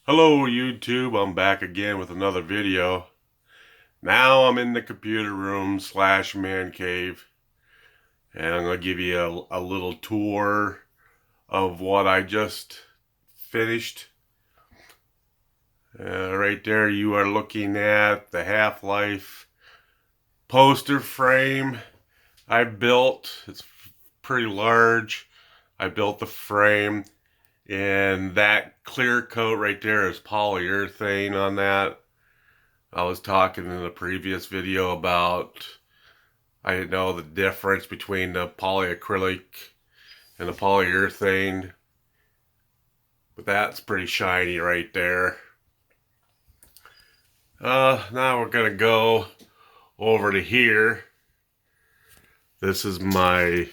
Hello YouTube, I'm back again with another video. Now I'm in the computer room / man cave, and I'm going to give you a little tour of what I just finished. Right there you are looking at the Half-Life poster frame I built. It's pretty large. I built the frame, and that clear coat right there is polyurethane on that. I was talking in the previous video about I didn't know the difference between the polyacrylic and the polyurethane, but that's pretty shiny right there. Now we're gonna go over to here. This is my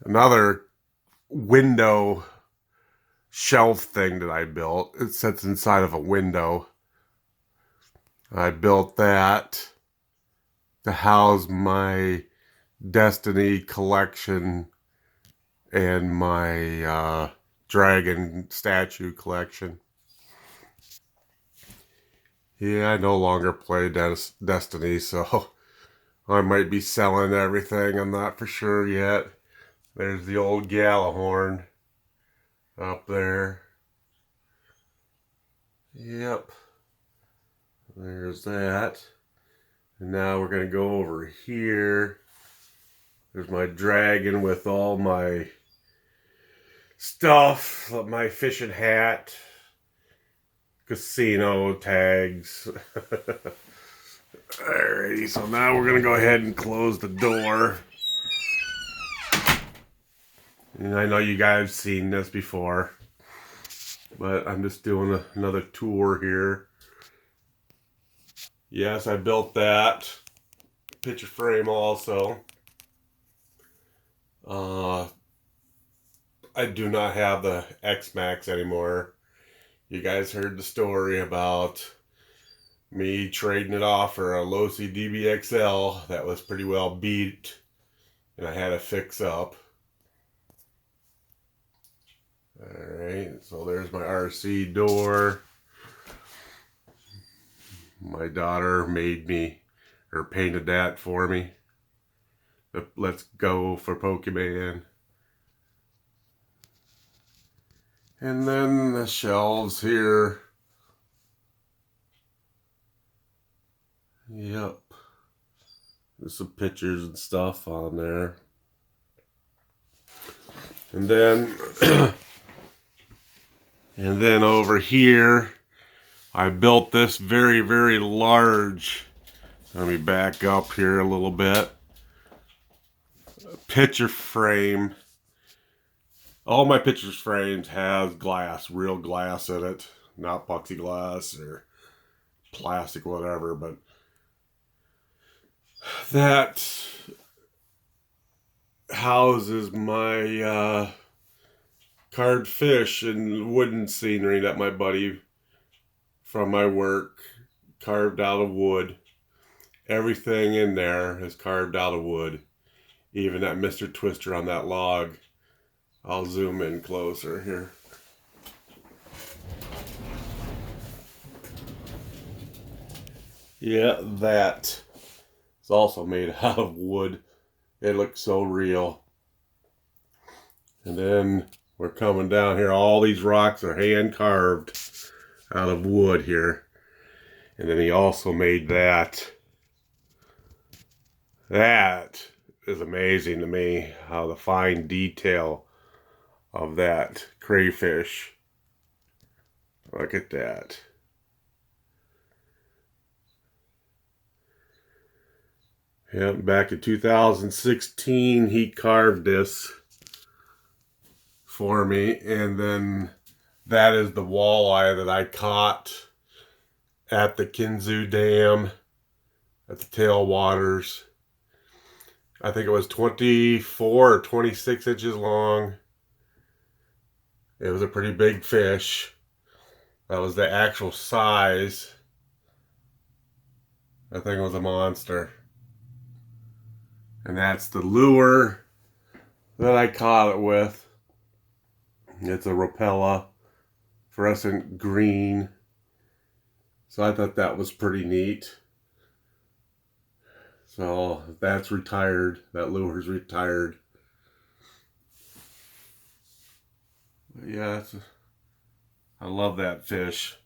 another window shelf thing that I built. It sits inside of a window. I built that to house my Destiny collection and my dragon statue collection. Yeah, I no longer play Destiny, so I might be selling everything. I'm not for sure yet. There's the old Gjallarhorn up there. Yep. There's that. And now we're going to go over here. There's my dragon with all my stuff, my fishing hat, casino tags. Alrighty, so now we're going to go ahead and close the door. And I know you guys have seen this before, but I'm just doing another tour here. Yes, I built that picture frame also. I do not have the X-Max anymore. You guys heard the story about me trading it off for a Losi DBXL that was pretty well beat, and I had to fix up. Alright, so there's my RC door. My daughter made me, or painted that for me. Let's go for Pokemon. And then the shelves here. Yep. There's some pictures and stuff on there. And then and then over here I built this very, very large, let me back up here a little bit, picture frame. All my picture frames have glass, real glass in it, not plexiglass or plastic, whatever, but that houses my carved fish and wooden scenery that my buddy from my work carved out of wood. Everything in there is carved out of wood. Even that Mr. Twister on that log. I'll zoom in closer here. Yeah, that is also made out of wood. It looks so real. And then we're coming down here. All these rocks are hand carved out of wood here. And then he also made that. That is amazing to me, how the fine detail of that crayfish. Look at that. Yeah, back in 2016 he carved this for me, and then that is the walleye that I caught at the Kinzu Dam at the tailwaters. I think it was 24 or 26 inches long. It was a pretty big fish. That was the actual size. That thing was a monster. And that's the lure that I caught it with. It's a Rapala fluorescent green. So I thought that was pretty neat. So that's retired. That lure's retired. But yeah, I love that fish.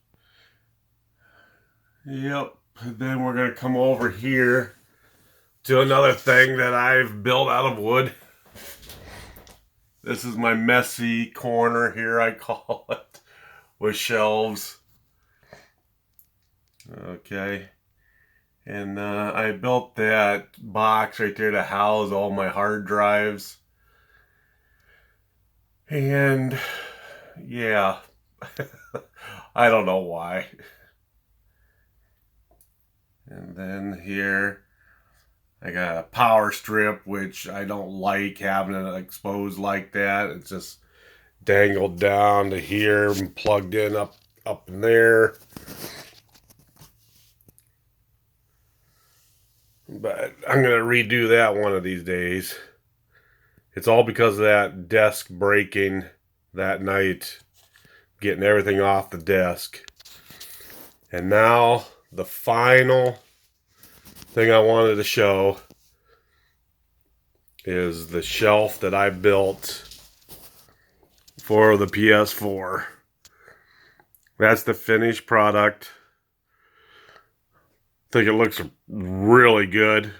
Yep. And then we're going to come over here to another thing that I've built out of wood. This is my messy corner here, I call it, with shelves. Okay. And I built that box right there to house all my hard drives. And yeah, I don't know why. And then here I got a power strip, which I don't like having it exposed like that. It's just dangled down to here and plugged in up in there. But I'm going to redo that one of these days. It's all because of that desk breaking that night, getting everything off the desk. And now the final thing I wanted to show is the shelf that I built for the PS4. That's the finished product. I think it looks really good.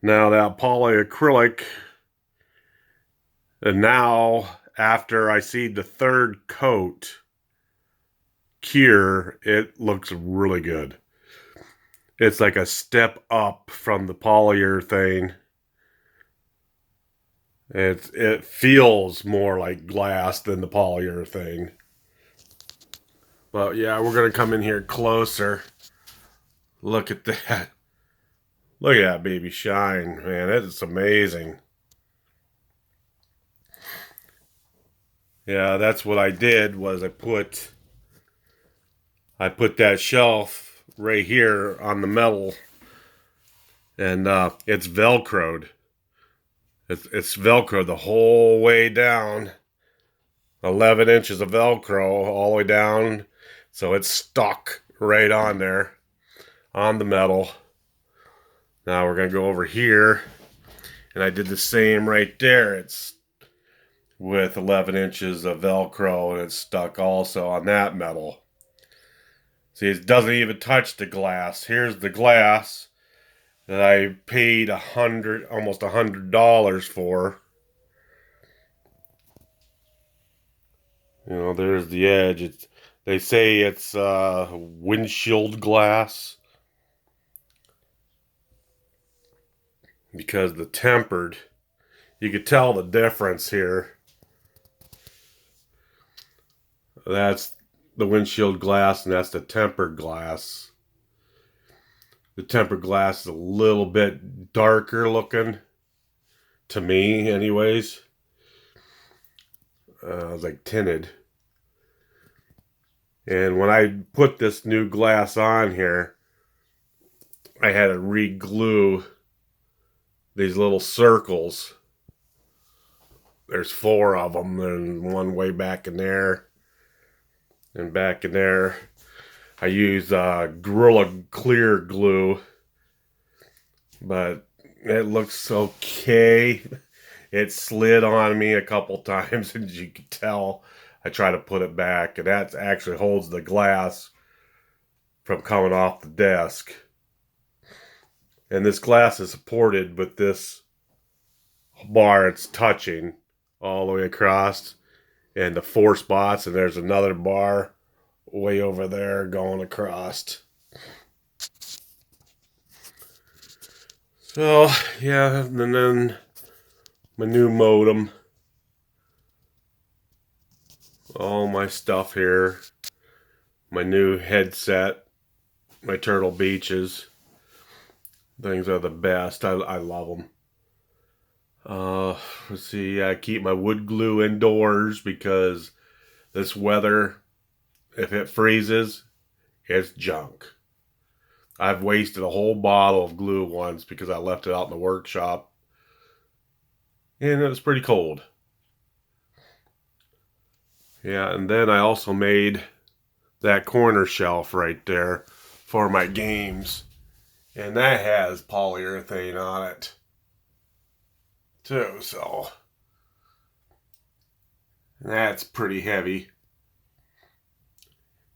Now that polyacrylic, and now after I see the third coat cure, it looks really good. It's like a step up from the polyurethane. It feels more like glass than the polyurethane. But yeah, we're gonna come in here closer. Look at that. Look at that baby shine, man. It's amazing. Yeah, that's what I did was I put that shelf right here on the metal, and it's velcroed. It's velcroed the whole way down. 11 inches of velcro all the way down, so it's stuck right on there on the metal. Now we're gonna go over here, and I did the same right there. It's with 11 inches of velcro, and it's stuck also on that metal. See, it doesn't even touch the glass. Here's the glass that I paid almost $100 for. You know, there's the edge. They say it's windshield glass because the tempered. You could tell the difference here. That's the windshield glass, and that's the tempered glass. The tempered glass is a little bit darker looking, to me anyways. It's like tinted. And when I put this new glass on here, I had to re-glue these little circles. There's 4 of them, and one way back in there, and back in there. I use Gorilla Clear glue, but it looks okay. It slid on me a couple times, and as you can tell, I try to put it back, and that actually holds the glass from coming off the desk. And this glass is supported with this bar. It's touching all the way across, and the 4 spots, and there's another bar way over there going across. So yeah, and then my new modem, all my stuff here, my new headset, my Turtle Beaches. Things are the best. I love them. Let's see, I keep my wood glue indoors because this weather, if it freezes, it's junk. I've wasted a whole bottle of glue once because I left it out in the workshop, and it was pretty cold. Yeah, and then I also made that corner shelf right there for my games. And that has polyurethane on it too, so that's pretty heavy.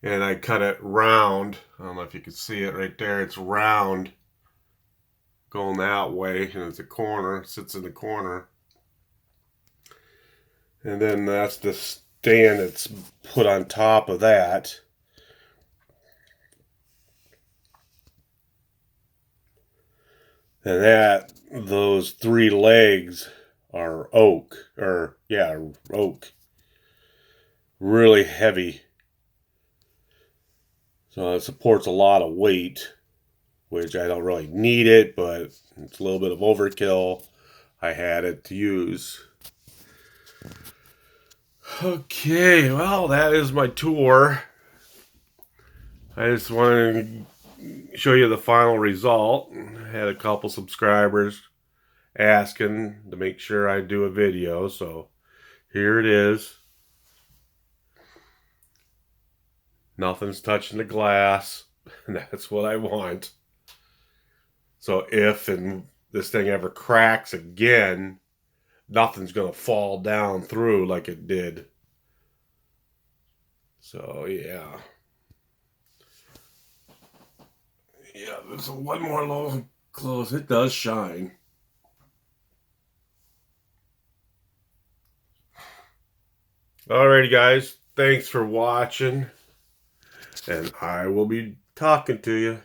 And I cut it round. I don't know if you can see it right there. It's round going that way, and it's a corner, sits in the corner. And then that's the stand that's put on top of that. And those 3 legs are oak, oak. Really heavy. So it supports a lot of weight, which I don't really need it, but it's a little bit of overkill. I had it to use. Okay, well, that is my tour. I just wanted to show you the final result. I had a couple subscribers asking to make sure I do a video, so here it is. Nothing's touching the glass, and that's what I want. So if this thing ever cracks again, nothing's going to fall down through like it did. So, yeah. Yeah, there's one more little close. It does shine. Alrighty, guys. Thanks for watching. And I will be talking to you.